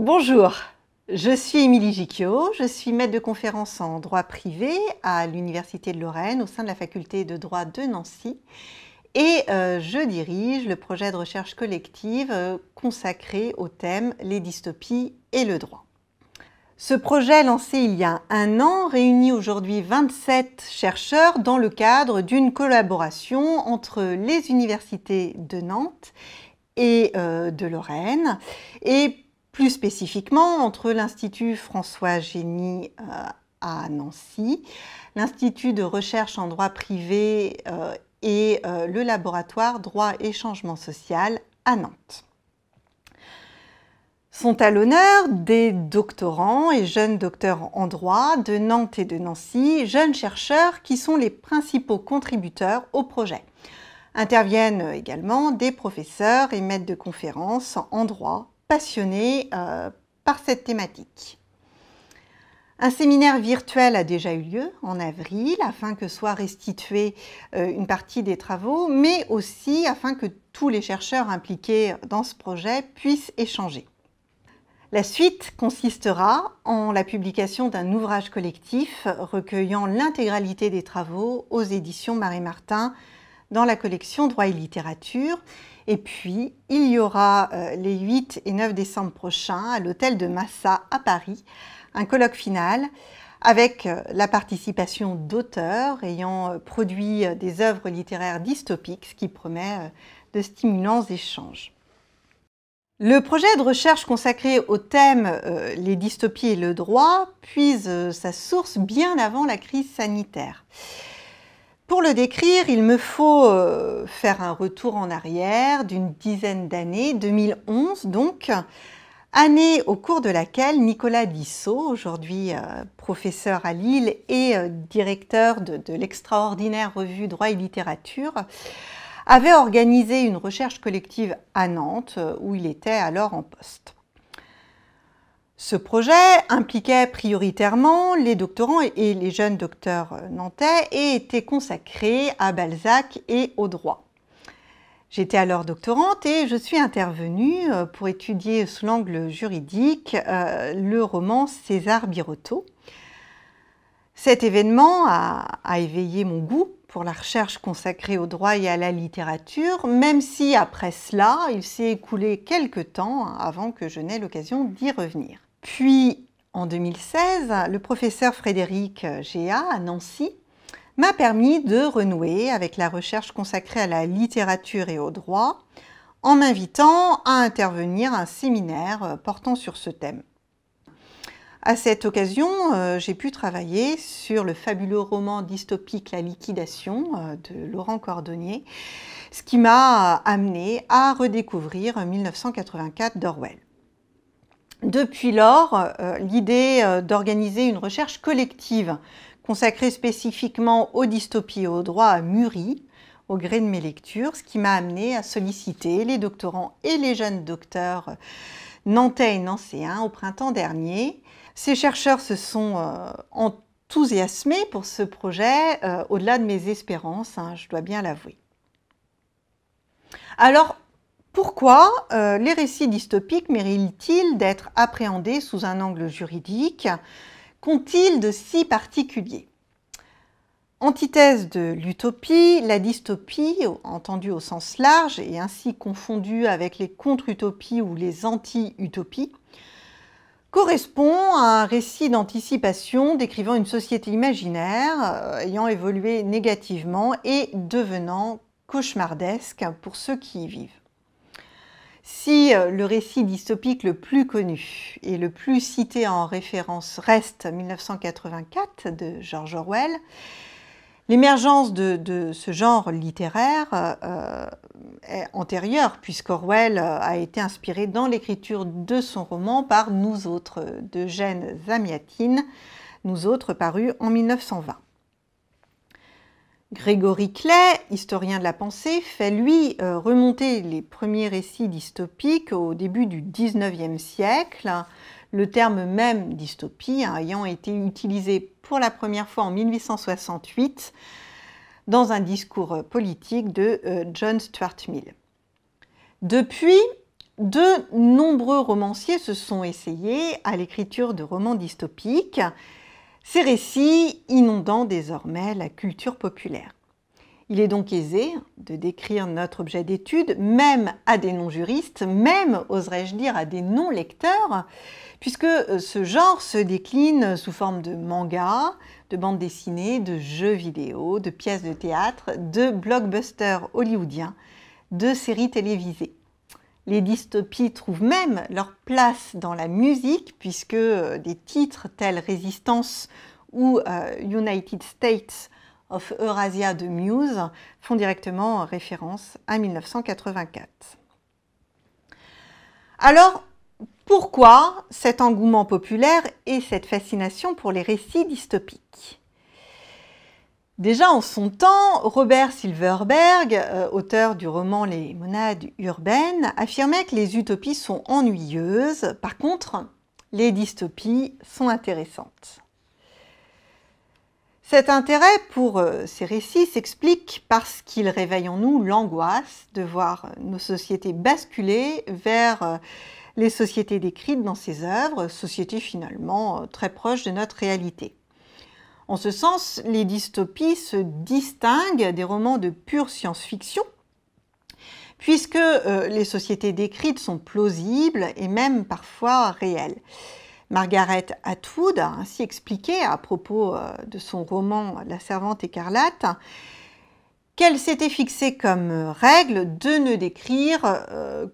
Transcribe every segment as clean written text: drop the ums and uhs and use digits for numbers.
Bonjour, je suis Émilie Gicchio, je suis maître de conférence en droit privé à l'Université de Lorraine au sein de la faculté de droit de Nancy et je dirige le projet de recherche collective consacré au thème « Les dystopies et le droit ». Ce projet lancé il y a un an réunit aujourd'hui 27 chercheurs dans le cadre d'une collaboration entre les universités de Nantes et de Lorraine et plus spécifiquement entre l'Institut François Génie à Nancy, l'Institut de recherche en droit privé et le laboratoire droit et changement social à Nantes. Sont à l'honneur des doctorants et jeunes docteurs en droit de Nantes et de Nancy, jeunes chercheurs qui sont les principaux contributeurs au projet. Interviennent également des professeurs et maîtres de conférences en droit passionnés par cette thématique. Un séminaire virtuel a déjà eu lieu en avril afin que soit restituée une partie des travaux, mais aussi afin que tous les chercheurs impliqués dans ce projet puissent échanger. La suite consistera en la publication d'un ouvrage collectif recueillant l'intégralité des travaux aux éditions Marie-Martin dans la collection Droit et littérature. Et puis, il y aura les 8 et 9 décembre prochains à l'hôtel de Massa à Paris, un colloque final avec la participation d'auteurs ayant produit des œuvres littéraires dystopiques, ce qui promet de stimulants échanges. Le projet de recherche consacré au thème « Les dystopies et le droit » puise sa source bien avant la crise sanitaire. Pour le décrire, il me faut faire un retour en arrière d'une dizaine d'années, 2011 donc, année au cours de laquelle Nicolas Dissot, aujourd'hui professeur à Lille et directeur de l'extraordinaire revue Droit et littérature, avait organisé une recherche collective à Nantes où il était alors en poste. Ce projet impliquait prioritairement les doctorants et les jeunes docteurs nantais et était consacré à Balzac et au droit. J'étais alors doctorante et je suis intervenue pour étudier sous l'angle juridique le roman César Birotteau. Cet événement a éveillé mon goût pour la recherche consacrée au droit et à la littérature, même si après cela, il s'est écoulé quelque temps avant que je n'aie l'occasion d'y revenir. Puis, en 2016, le professeur Frédéric Géat à Nancy m'a permis de renouer avec la recherche consacrée à la littérature et au droit en m'invitant à intervenir à un séminaire portant sur ce thème. À cette occasion, j'ai pu travailler sur le fabuleux roman dystopique La liquidation de Laurent Cordonnier, ce qui m'a amené à redécouvrir 1984 d'Orwell. Depuis lors, l'idée d'organiser une recherche collective consacrée spécifiquement aux dystopies et au droit a mûri au gré de mes lectures, ce qui m'a amené à solliciter les doctorants et les jeunes docteurs nantais et nancéens au printemps dernier. Ces chercheurs se sont enthousiasmés pour ce projet, au-delà de mes espérances, je dois bien l'avouer. Alors, pourquoi les récits dystopiques méritent-ils d'être appréhendés sous un angle juridique? Qu'ont-ils de si particulier? Antithèse de l'utopie, la dystopie, entendue au sens large et ainsi confondue avec les contre-utopies ou les anti-utopies, correspond à un récit d'anticipation décrivant une société imaginaire ayant évolué négativement et devenant cauchemardesque pour ceux qui y vivent. Si le récit dystopique le plus connu et le plus cité en référence reste 1984 de George Orwell, l'émergence de ce genre littéraire est antérieure, puisqu'Orwell a été inspiré dans l'écriture de son roman par Nous autres d'Eugène Zamiatine, Nous autres paru en 1920. Grégory Clay, historien de la pensée, fait lui remonter les premiers récits dystopiques au début du XIXe siècle, le terme même dystopie ayant été utilisé pour la première fois en 1868 dans un discours politique de John Stuart Mill. Depuis, de nombreux romanciers se sont essayés à l'écriture de romans dystopiques, ces récits inondant désormais la culture populaire. Il est donc aisé de décrire notre objet d'étude, même à des non-juristes, même, oserais-je dire, à des non-lecteurs, puisque ce genre se décline sous forme de mangas, de bandes dessinées, de jeux vidéo, de pièces de théâtre, de blockbusters hollywoodiens, de séries télévisées. Les dystopies trouvent même leur place dans la musique, puisque des titres tels Résistance ou United States of Eurasia de Muse font directement référence à 1984. Alors, pourquoi cet engouement populaire et cette fascination pour les récits dystopiques ? Déjà en son temps, Robert Silverberg, auteur du roman Les monades urbaines, affirmait que les utopies sont ennuyeuses. Par contre, les dystopies sont intéressantes. Cet intérêt pour ces récits s'explique parce qu'ils réveillent en nous l'angoisse de voir nos sociétés basculer vers les sociétés décrites dans ces œuvres, sociétés finalement très proches de notre réalité. En ce sens, les dystopies se distinguent des romans de pure science-fiction, puisque les sociétés décrites sont plausibles et même parfois réelles. Margaret Atwood a ainsi expliqué à propos de son roman La Servante écarlate qu'elle s'était fixée comme règle de ne décrire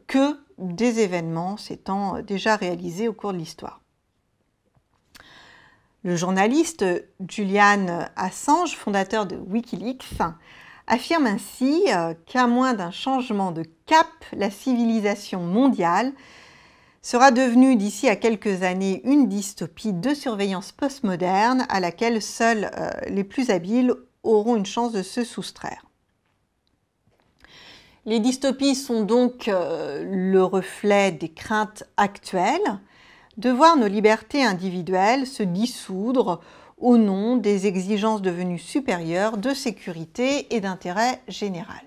que des événements s'étant déjà réalisés au cours de l'histoire. Le journaliste Julian Assange, fondateur de Wikileaks, affirme ainsi qu'à moins d'un changement de cap, la civilisation mondiale sera devenue d'ici à quelques années une dystopie de surveillance postmoderne à laquelle seuls les plus habiles auront une chance de se soustraire. Les dystopies sont donc le reflet des craintes actuelles de voir nos libertés individuelles se dissoudre au nom des exigences devenues supérieures de sécurité et d'intérêt général.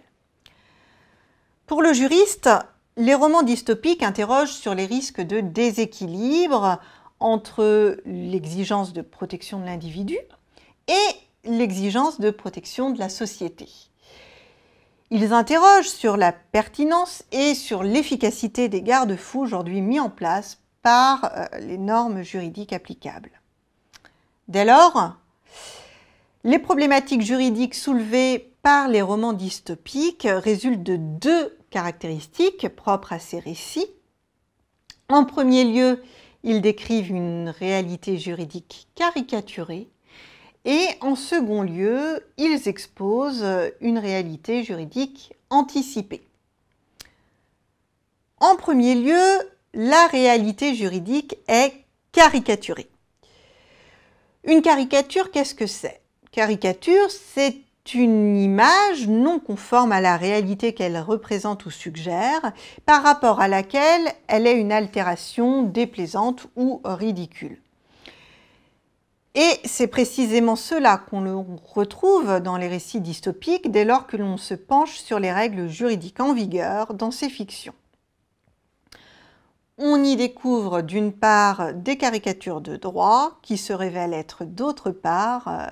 Pour le juriste, les romans dystopiques interrogent sur les risques de déséquilibre entre l'exigence de protection de l'individu et l'exigence de protection de la société. Ils interrogent sur la pertinence et sur l'efficacité des garde-fous aujourd'hui mis en place par les normes juridiques applicables. Dès lors, les problématiques juridiques soulevées par les romans dystopiques résultent de deux caractéristiques propres à ces récits. En premier lieu, ils décrivent une réalité juridique caricaturée et en second lieu, ils exposent une réalité juridique anticipée. En premier lieu, la réalité juridique est caricaturée. Une caricature, qu'est-ce que c'est ? Caricature, c'est une image non conforme à la réalité qu'elle représente ou suggère, par rapport à laquelle elle est une altération déplaisante ou ridicule. Et c'est précisément cela qu'on retrouve dans les récits dystopiques dès lors que l'on se penche sur les règles juridiques en vigueur dans ces fictions. On y découvre d'une part des caricatures de droit qui se révèlent être d'autre part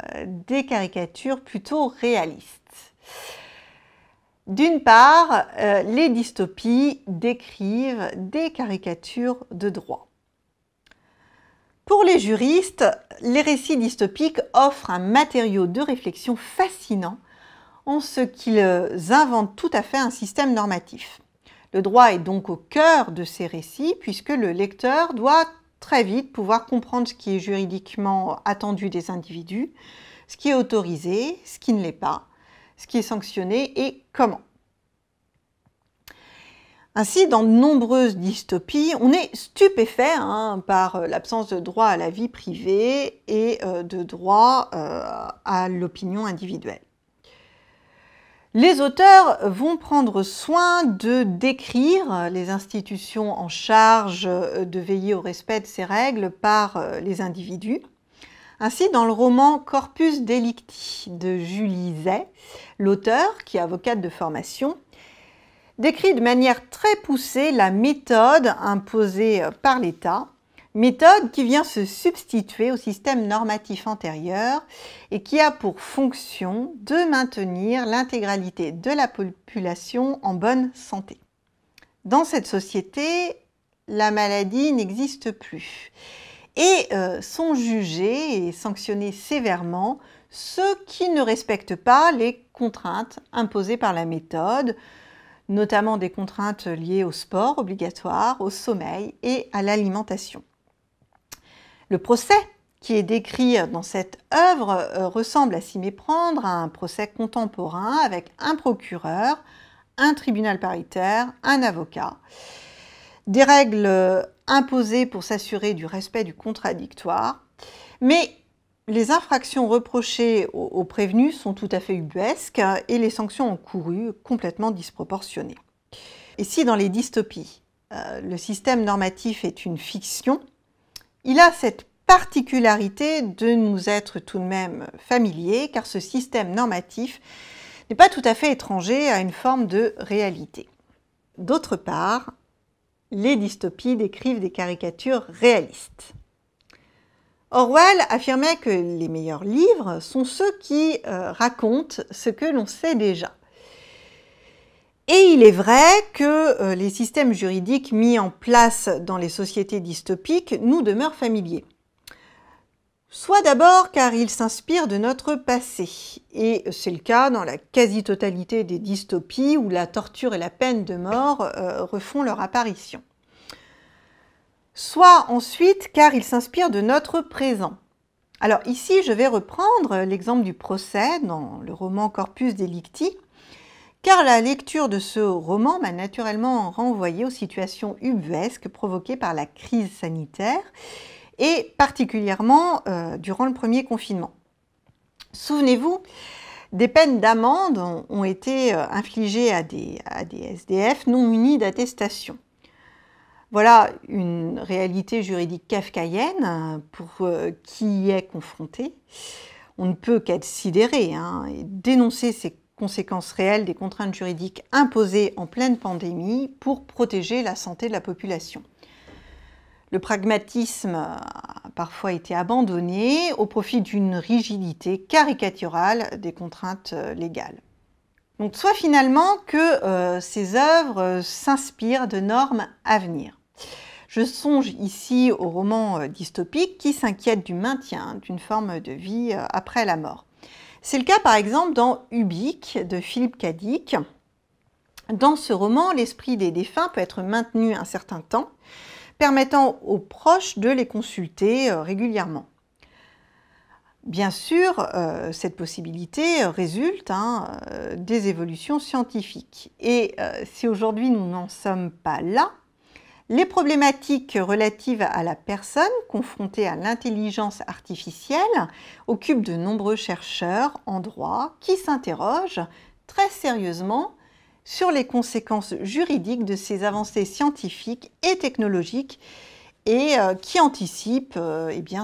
des caricatures plutôt réalistes. D'une part, les dystopies décrivent des caricatures de droit. Pour les juristes, les récits dystopiques offrent un matériau de réflexion fascinant en ce qu'ils inventent tout à fait un système normatif. Le droit est donc au cœur de ces récits puisque le lecteur doit très vite pouvoir comprendre ce qui est juridiquement attendu des individus, ce qui est autorisé, ce qui ne l'est pas, ce qui est sanctionné et comment. Ainsi, dans de nombreuses dystopies, on est stupéfait par l'absence de droit à la vie privée et de droit à l'opinion individuelle. Les auteurs vont prendre soin de décrire les institutions en charge de veiller au respect de ces règles par les individus. Ainsi, dans le roman Corpus Delicti de Julie Zay, l'auteur, qui est avocate de formation, décrit de manière très poussée la méthode imposée par l'État, méthode qui vient se substituer au système normatif antérieur et qui a pour fonction de maintenir l'intégralité de la population en bonne santé. Dans cette société, la maladie n'existe plus et sont jugés et sanctionnés sévèrement ceux qui ne respectent pas les contraintes imposées par la méthode, notamment des contraintes liées au sport obligatoire, au sommeil et à l'alimentation. Le procès qui est décrit dans cette œuvre ressemble à s'y méprendre à un procès contemporain avec un procureur, un tribunal paritaire, un avocat. Des règles imposées pour s'assurer du respect du contradictoire, mais les infractions reprochées aux prévenus sont tout à fait ubuesques et les sanctions encourues complètement disproportionnées. Et si dans les dystopies, le système normatif est une fiction, il a cette particularité de nous être tout de même familier, car ce système normatif n'est pas tout à fait étranger à une forme de réalité. D'autre part, les dystopies décrivent des caricatures réalistes. Orwell affirmait que les meilleurs livres sont ceux qui racontent ce que l'on sait déjà. Et il est vrai que les systèmes juridiques mis en place dans les sociétés dystopiques nous demeurent familiers. Soit d'abord car ils s'inspirent de notre passé, et c'est le cas dans la quasi-totalité des dystopies où la torture et la peine de mort refont leur apparition. Soit ensuite car ils s'inspirent de notre présent. Alors ici, je vais reprendre l'exemple du procès dans le roman Corpus Delicti, car la lecture de ce roman m'a naturellement renvoyé aux situations ubuesques provoquées par la crise sanitaire et particulièrement durant le premier confinement. Souvenez-vous, des peines d'amende ont été infligées à des SDF non munis d'attestation. Voilà une réalité juridique kafkaïenne pour qui y est confronté. On ne peut qu'être sidéré et dénoncer ces conséquences réelles des contraintes juridiques imposées en pleine pandémie pour protéger la santé de la population. Le pragmatisme a parfois été abandonné au profit d'une rigidité caricaturale des contraintes légales. Donc, soit finalement que ces œuvres s'inspirent de normes à venir. Je songe ici au roman dystopique qui s'inquiète du maintien d'une forme de vie après la mort. C'est le cas par exemple dans Ubik de Philippe Cadic. Dans ce roman, l'esprit des défunts peut être maintenu un certain temps, permettant aux proches de les consulter régulièrement. Bien sûr, cette possibilité résulte des évolutions scientifiques. Et si aujourd'hui nous n'en sommes pas là, les problématiques relatives à la personne confrontée à l'intelligence artificielle occupent de nombreux chercheurs en droit qui s'interrogent très sérieusement sur les conséquences juridiques de ces avancées scientifiques et technologiques et qui anticipent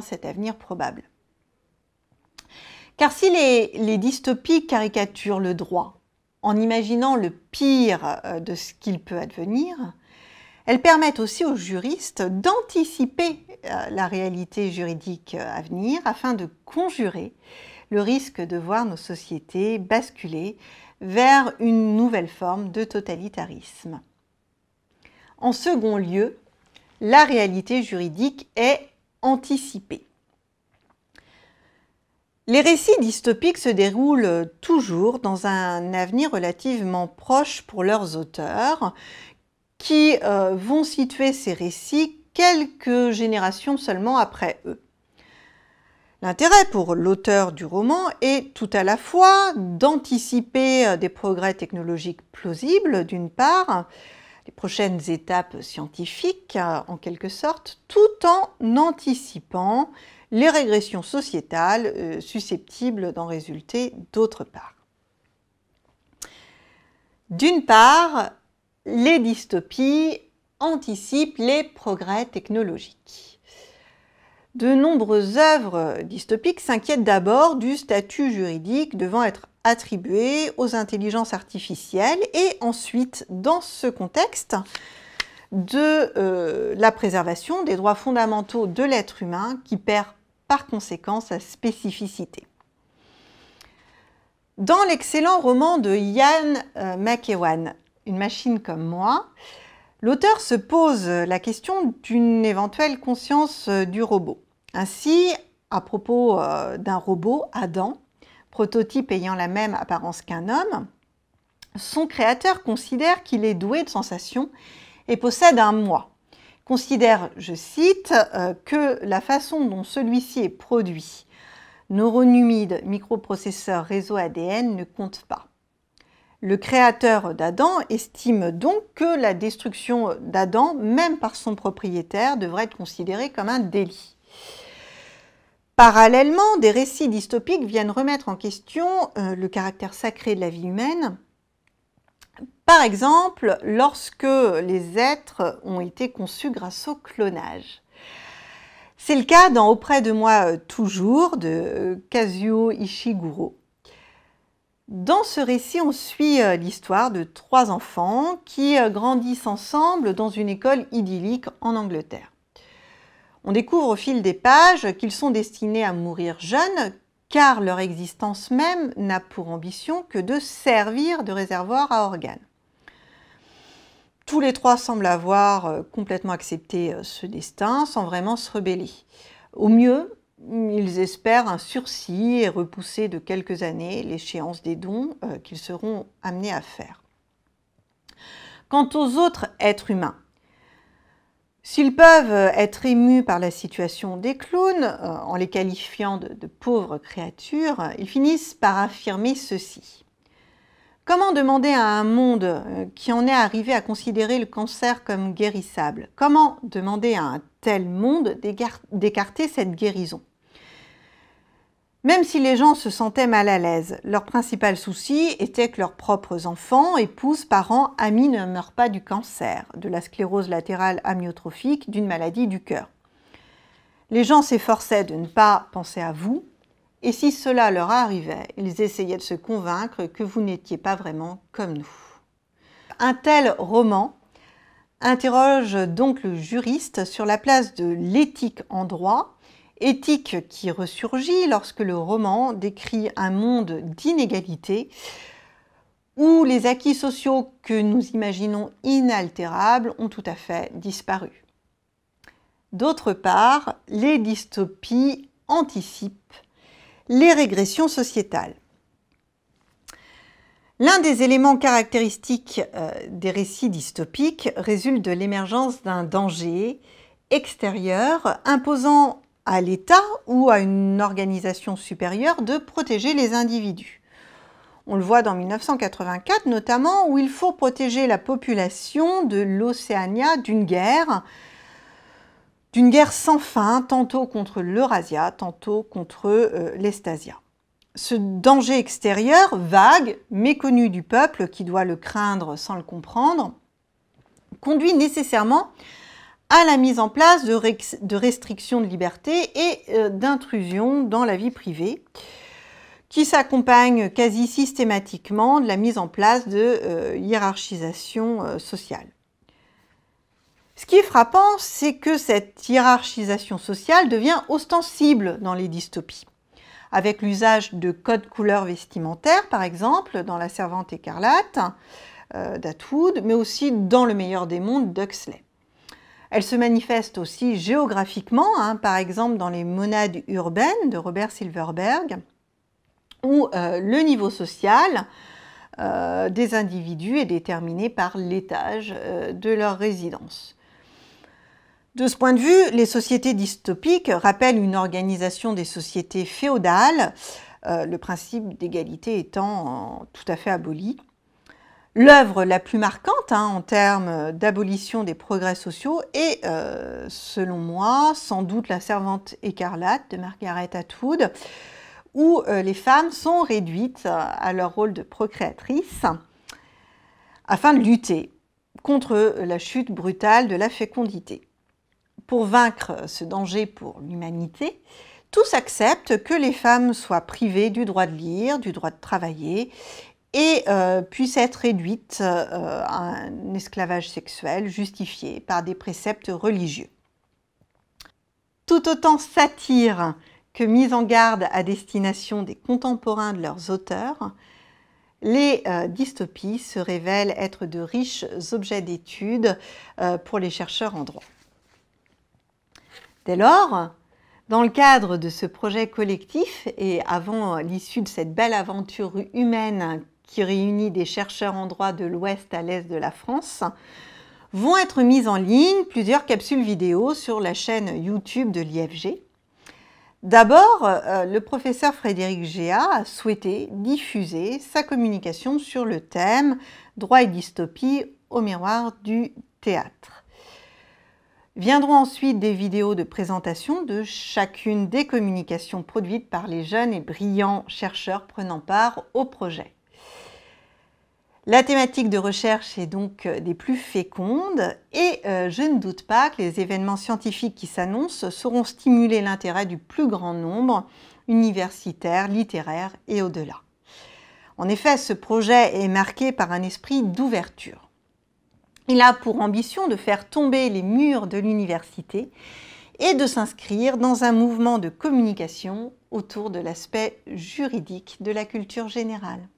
cet avenir probable. Car si les dystopies caricaturent le droit en imaginant le pire de ce qu'il peut advenir, elles permettent aussi aux juristes d'anticiper la réalité juridique à venir afin de conjurer le risque de voir nos sociétés basculer vers une nouvelle forme de totalitarisme. En second lieu, la réalité juridique est anticipée. Les récits dystopiques se déroulent toujours dans un avenir relativement proche pour leurs auteurs, qui vont situer ces récits quelques générations seulement après eux. L'intérêt pour l'auteur du roman est tout à la fois d'anticiper des progrès technologiques plausibles, d'une part, les prochaines étapes scientifiques, en quelque sorte, tout en anticipant les régressions sociétales susceptibles d'en résulter d'autre part. D'une part, les dystopies anticipent les progrès technologiques. De nombreuses œuvres dystopiques s'inquiètent d'abord du statut juridique devant être attribués aux intelligences artificielles et ensuite, dans ce contexte, de la préservation des droits fondamentaux de l'être humain qui perd par conséquent sa spécificité. Dans l'excellent roman de Ian McEwan, Une machine comme moi, l'auteur se pose la question d'une éventuelle conscience du robot. Ainsi, à propos d'un robot, Adam, prototype ayant la même apparence qu'un homme, son créateur considère qu'il est doué de sensations et possède un moi. Considère, je cite, que la façon dont celui-ci est produit, neurones humides, microprocesseurs, réseau ADN ne compte pas. Le créateur d'Adam estime donc que la destruction d'Adam, même par son propriétaire, devrait être considérée comme un délit. Parallèlement, des récits dystopiques viennent remettre en question le caractère sacré de la vie humaine. Par exemple, lorsque les êtres ont été conçus grâce au clonage. C'est le cas dans Auprès de moi toujours de Kazuo Ishiguro. Dans ce récit, on suit l'histoire de 3 enfants qui grandissent ensemble dans une école idyllique en Angleterre. On découvre au fil des pages qu'ils sont destinés à mourir jeunes car leur existence même n'a pour ambition que de servir de réservoir à organes. Tous les 3 semblent avoir complètement accepté ce destin sans vraiment se rebeller. Au mieux, ils espèrent un sursis et repousser de quelques années l'échéance des dons qu'ils seront amenés à faire. Quant aux autres êtres humains, s'ils peuvent être émus par la situation des clowns, en les qualifiant de pauvres créatures, ils finissent par affirmer ceci. Comment demander à un monde qui en est arrivé à considérer le cancer comme guérissable? Comment demander à un tel monde d'écarter cette guérison? Même si les gens se sentaient mal à l'aise, leur principal souci était que leurs propres enfants, épouses, parents, amis ne meurent pas du cancer, de la sclérose latérale amyotrophique, d'une maladie du cœur. Les gens s'efforçaient de ne pas penser à vous, et si cela leur arrivait, ils essayaient de se convaincre que vous n'étiez pas vraiment comme nous. Un tel roman interroge donc le juriste sur la place de l'éthique en droit, éthique qui ressurgit lorsque le roman décrit un monde d'inégalité où les acquis sociaux que nous imaginons inaltérables ont tout à fait disparu. D'autre part, les dystopies anticipent les régressions sociétales. L'un des éléments caractéristiques des récits dystopiques résulte de l'émergence d'un danger extérieur imposant à l'État ou à une organisation supérieure de protéger les individus. On le voit dans 1984 notamment, où il faut protéger la population de l'Océania d'une guerre sans fin, tantôt contre l'Eurasia, tantôt contre l'Estasia. Ce danger extérieur, vague, méconnu du peuple qui doit le craindre sans le comprendre, conduit nécessairement à la mise en place de restrictions de liberté et d'intrusion dans la vie privée, qui s'accompagnent quasi systématiquement de la mise en place de hiérarchisation sociale. Ce qui est frappant, c'est que cette hiérarchisation sociale devient ostensible dans les dystopies, avec l'usage de codes couleurs vestimentaires, par exemple, dans La Servante écarlate d'Atwood, mais aussi dans Le meilleur des mondes d'Huxley. Elle se manifeste aussi géographiquement, par exemple dans Les monades urbaines de Robert Silverberg, où le niveau social des individus est déterminé par l'étage de leur résidence. De ce point de vue, les sociétés dystopiques rappellent une organisation des sociétés féodales, le principe d'égalité étant tout à fait aboli. L'œuvre la plus marquante en termes d'abolition des progrès sociaux est, selon moi, sans doute La Servante écarlate de Margaret Atwood, où les femmes sont réduites à leur rôle de procréatrices afin de lutter contre la chute brutale de la fécondité. Pour vaincre ce danger pour l'humanité, Tous acceptent que les femmes soient privées du droit de lire, du droit de travailler et puissent être réduites à un esclavage sexuel justifié par des préceptes religieux. Tout autant satire que mise en garde à destination des contemporains de leurs auteurs, les dystopies se révèlent être de riches objets d'étude pour les chercheurs en droit. Dès lors, dans le cadre de ce projet collectif et avant l'issue de cette belle aventure humaine qui réunit des chercheurs en droit de l'ouest à l'est de la France, vont être mises en ligne plusieurs capsules vidéo sur la chaîne YouTube de l'IFG. D'abord, le professeur Frédéric Géat a souhaité diffuser sa communication sur le thème « Droit et dystopie au miroir du théâtre ». Viendront ensuite des vidéos de présentation de chacune des communications produites par les jeunes et brillants chercheurs prenant part au projet. La thématique de recherche est donc des plus fécondes et je ne doute pas que les événements scientifiques qui s'annoncent sauront stimuler l'intérêt du plus grand nombre, universitaire, littéraire et au-delà. En effet, ce projet est marqué par un esprit d'ouverture. Il a pour ambition de faire tomber les murs de l'université et de s'inscrire dans un mouvement de communication autour de l'aspect juridique de la culture générale.